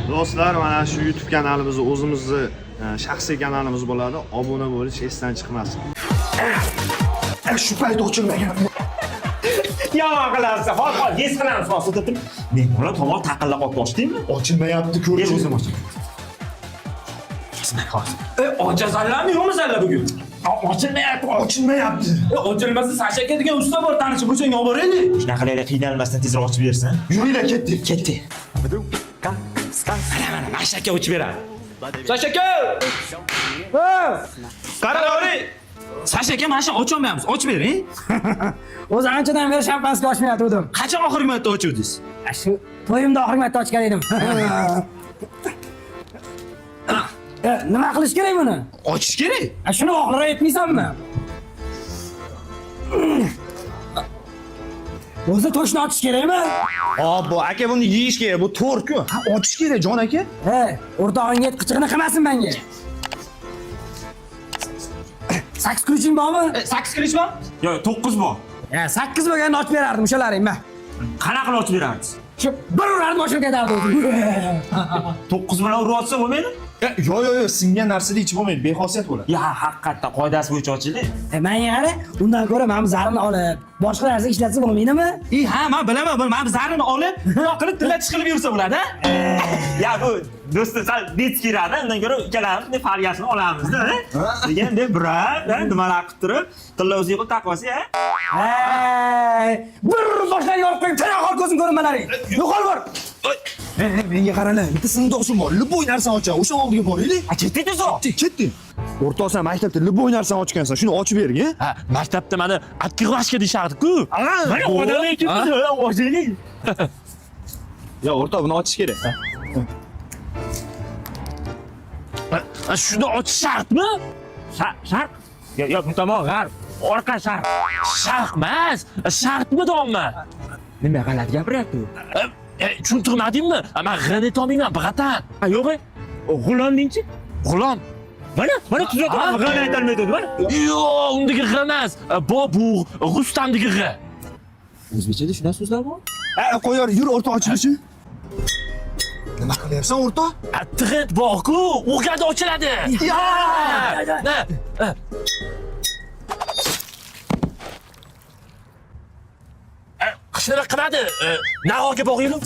Do'stlar, mana shu YouTube kanalimizni o'zimizni shaxsiy kanalimiz bo'ladi. Obuna bo'lish esdan chiqmasin. Shu payt ochilmagan. Yomon qilarsiz. Hol, yes qilamiz, hozir. Men bola tomon taqillab olib boshdingmi? Ochilmayapti, ko'rdingiz. O'zim ochdim. Ochasanlarmi yo'qmi sizlar bugun? Ochilmayapti. Ochilmayapti. Ochilmasa Sasha aka degan usta bor, tanishib o'shanga olib boraylik. Shunaqa qilib qiynalmasdan tezroq ochib bersin. Yuringlar, ketdik. Ketdi. Mana Sasha aka ochib beradi. Sasha aka! Qarang, Sasha aka, mana shu ocholmayapmiz. Ochib bering. O'zi anchadan beri shampanskiy ochmayotgandim. Qachon oxirgi marta ochuvdingiz? Shu to'yimda oxirgi marta ochgan edim. Nima qilish kerak buni? Ochish kerak. Shuni oxirga aytmaysanmi? O'zi to'shni ochish kerakmi? Bu aka buni yeyish kerak, bu to'rt-ku. Ochish kerak, jon aka. O'rtog'ingiz qichig'ini qilmasin menga. 8 kuching bormi? 8 kilish bor? Yo'q, 9 bor. 8 bo'lganda ochib berardim o'shalaring, men. Qanaqa qilib ochib beramiz? Shu bir urardim ochib ketardi o'zi. 9 bilan urib olsa bo'lmaydi? Yo'q, singan narsada ichib bo'lmaydi, bexosiyat bo'ladi. Ya, haqiqatda qoidasi bo'yicha ochiling. Menga qara, undan ko'ra men zarini olib, boshqa narsa ishlatsa bo'lmaydimi? Ha, men bilaman, men zarini olib, buyoq qilib tillatish qilib yursa bo'ladi, ha? Ya, bu do'stim, sal detskirada, undan ko'ra ikkalamiz fargasini olamizda, ha? Deganda birab, nimalar qilib turib, tilla o'zingiz qo'l taqib olsa, ha? Bir boshdan yorib qo'yib, tana ko'zim ko'rinmalaring. Yo'qol bor. Menga qaranglar, bitta sinfdoshim bor, liboy narsani ochadi. O'sha oldiga boraylik. Ketdingiz o? Ketdik. O'rtoqsan, maktabda liboy narsani ochgansan, shuni ochib bering, ha? Maktabda mana открывашка deyishardi-ku. Mana odamlar ketdi, ochaylik. Ya, o'rtoq, buni ochish kerak. Shuni ochish shartmi? Shart? Yo, bu tomon g'arb, orqa shart. Shart emas, shartmi domma? Nima g'alati gapiryapti? Tushuntirmadingmi? Men g'ani to'mayman, bratan. Yo'q, g'ulom deychi? G'ulom. Mana tuzataman, g'ani aytolmaydi, mana. Yo'q, undagi g'a emas, Bobur, Rustamdagi g'a. O'zbekchada shunaqa so'zlar bor? Qo'yar, yur o'rtoq ochilishi. Nima qilyapsan, o'rtoq? Trend bor-ku, o'rganda ochiladi. Qishni qiladi. Navoga boraylik.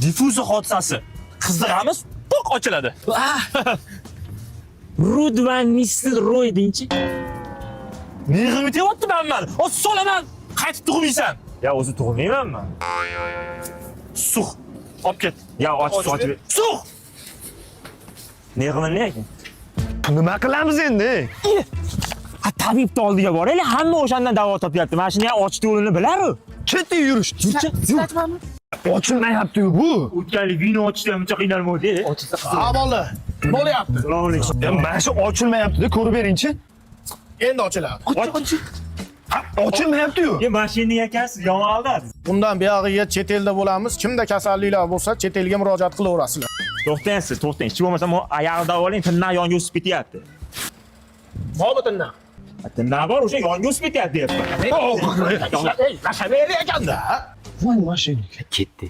Diffuzer hodisasi. Qizdiramiz, to'q ochiladi. Rud van Nistelrooy deychi. Nega deyapti men? Solaman, qaytib tug'maysan. Ya, o'zi tug'maymanmi? Suq. Olib ket. Ya, ochib. Suq. Nega ekan? Nima qilamiz endi? Tabibni oldiga boraylik, hamma o'shandan davo topyapti. Mana shuni ham ochib yo'lini bilar-ku. Ketdik, yurish. Sizlatmami? Ochilmayapti bu. O'tganlik vino ochishda ham uncha qiynalmaydi. Ochilsa Ha, bola. Bo'lyapti. Assalomu alaykum. Mana shu ochilmayapti-da, ko'rib bering-chi. Endi ochiladi. Ochilmayapti-yu. Mashinaning akasiz, yomon aldasiz. Bundan buyog'iga chet elda bo'lamiz. Kimda kasalliklar bo'lsa, chet elga murojaat qilaverasizlar. To'xtang. Hech bo'lmasa oyog'ida oling, tindan yonga o'sib ketyapti. Bormi tindan? Tindan bor, o'sha yonga o'sib ketyapti deyapman. Nashaveri ekanda. Voy, mashina ketdi.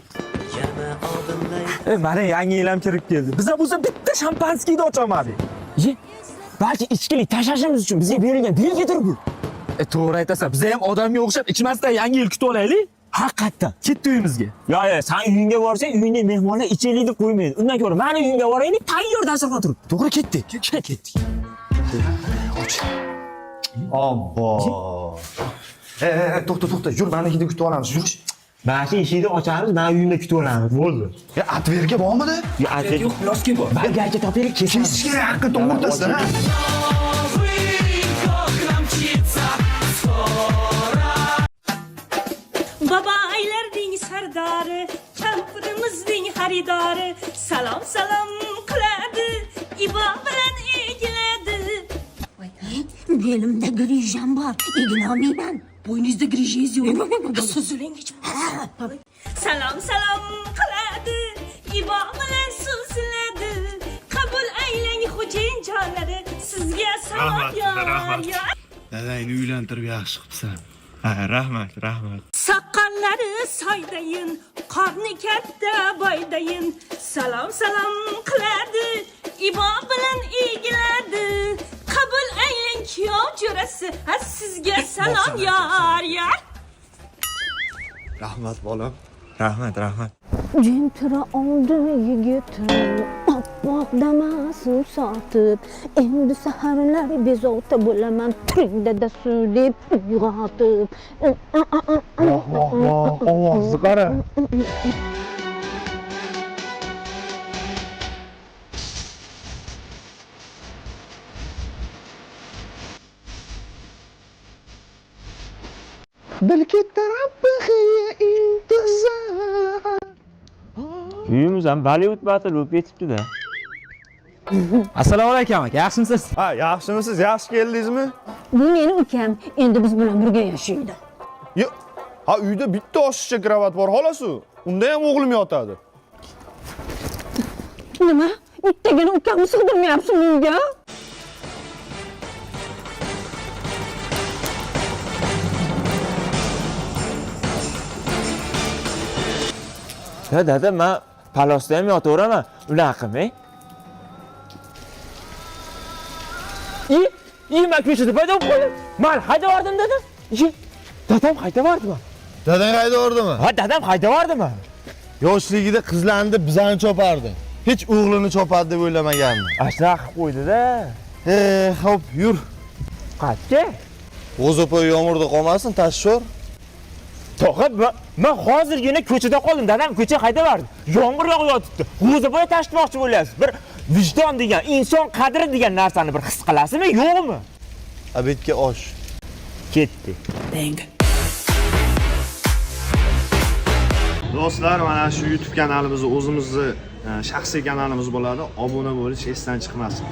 Mana yangi yil ham kirib keldi. Biz bo'lsa bitta shampanskiyni ocholmadik. Balki ichkilik tashlashimiz uchun bizga berilgan belgidir bu. To'g'ri aytasan, biz ham odamga o'xshab ichmasdan yangi yil kutib olaylik. Haqiqatdan, ketdi uyimizga. Yo'q, sen uyingga borsang, uyingda mehmonlar ichaylik deb qo'ymaydi. Undan ko'ra, meni uyimga boraylik, tayyor dasturxon turibdi. To'g'ri ketdik. Obbo. To'xta, yur, menikida kutib olamiz, yur. Mana shu eshikni ochamiz, men uyimda kutib olamiz, bo'ldi. Atverga bormidi? Yo'q, plastik bor. Bargaga topaylik, Kesish kerak, haqiqatan o'rtasida. Babaylarning sardori, kampirimizning xaridori, salom qiladi, ibo bilan egiladi. Belimde grijam var. İlgilenmeyeyim. Bo'yningizda grijingiz yo'qmi? So'ziling hech. Salom qiladi, ibo bilan so'zladi. Qabul aylang xo'jayin jonlari, sizga salom yor. Dadangni uylantirib yaxshi qilibsan. Rahmat. Soqollari soydayin, Qorni katta boydayin salom salom qiladi, ibo bilan egiladi. Qabul aylang kuyov jo'rasi, sizga salom yor yor. Rahmat bolam. Rahmat, rahmat. Jintira oldi yigitim, oppoq damasim sotib. Endi saharlar bezovta bo'laman, tiringda da suv deb uyg'otib. Ovozni qara. Uyimiz ham Bollywood battle bo'lib ketibdi-da. Assalomu alaykum aka, yaxshimisiz? Ha, yaxshimisiz? Yaxshi keldingizmi? Bu meni ukam, endi biz bilan birga yashaydi. Yo'q. Ha, uyda bitta oshiqcha kravat bor, xolasi. Unda ham o'g'lim yotadi. Nima? Bittagina ukamni sig'dirmayapsizmi uyga? Ya dada, men palosda ham yotaveraman. Unaqa qilmang. Men ko'chada paydo bo'lib qoldim. Men haydavordim dedim. Dadam haydavordimi? Dadang haydavordimi? Ha, dadam haydavordimi? Yoshligida qizlarni bizani chopardi. Hech o'g'lini chopadi deb o'ylamagandim. Ashnaqa qilib qo'ydi-da. Hop, yur. Qayerga? G'o'zapoy yomg'irda qolmasin, tashshor. To'g'ri, men hozirgina ko'chada qoldim. Dadam ko'cha haydavordi. Yomg'ir yog'yotibdi. G'o'zapoy tashlashmoqchi bo'lyapsiz. Bir vijdon degan, inson qadri degan narsani bir his qilasizmi, yo'qmi? Abetga osh. Ketdi. Do'stlar, mana shu YouTube kanalimizni o'zimizni shaxsiy kanalimiz bo'ladi. Obuna bo'lish esdan chiqmasin.